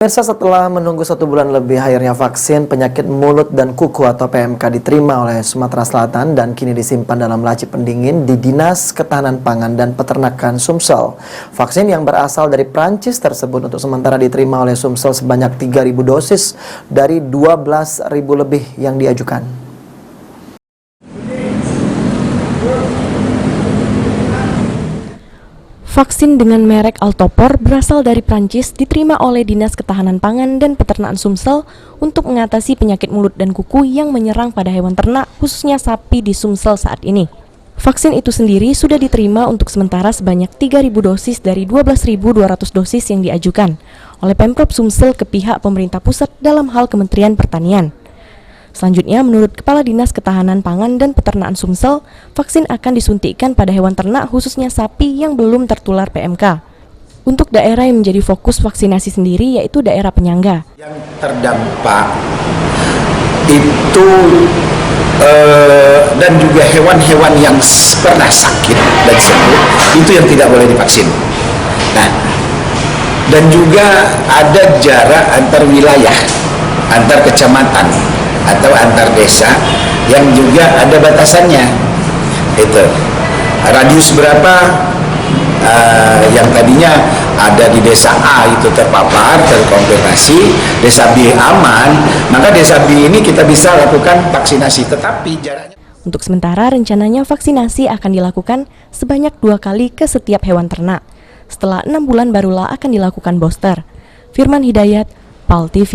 Pemirsa, setelah menunggu 1 bulan lebih, akhirnya vaksin penyakit mulut dan kuku atau PMK diterima oleh Sumatera Selatan dan kini disimpan dalam laci pendingin di Dinas Ketahanan Pangan dan Peternakan Sumsel. Vaksin yang berasal dari Prancis tersebut untuk sementara diterima oleh Sumsel sebanyak 3.000 dosis dari 12.000 lebih yang diajukan. Vaksin dengan merek Altopor berasal dari Prancis diterima oleh Dinas Ketahanan Pangan dan Peternakan Sumsel untuk mengatasi penyakit mulut dan kuku yang menyerang pada hewan ternak, khususnya sapi di Sumsel saat ini. Vaksin itu sendiri sudah diterima untuk sementara sebanyak 3.000 dosis dari 12.200 dosis yang diajukan oleh Pemprov Sumsel ke pihak pemerintah pusat dalam hal Kementerian Pertanian. Selanjutnya, menurut Kepala Dinas Ketahanan Pangan dan Peternakan Sumsel, vaksin akan disuntikkan pada hewan ternak khususnya sapi yang belum tertular PMK. Untuk daerah yang menjadi fokus vaksinasi sendiri yaitu daerah penyangga. Yang terdampak itu dan juga hewan-hewan yang pernah sakit dan sembuh itu yang tidak boleh divaksin. Nah, dan juga ada jarak antar wilayah, antar kecamatan atau antar desa yang juga ada batasannya. Itu radius berapa yang tadinya ada di desa A itu terpapar, terkonfirmasi, desa B aman, maka desa B ini kita bisa lakukan vaksinasi, tetapi jaraknya. Untuk sementara rencananya vaksinasi akan dilakukan sebanyak 2 kali ke setiap hewan ternak. Setelah 6 bulan barulah akan dilakukan booster. Firman Hidayat, PAL TV.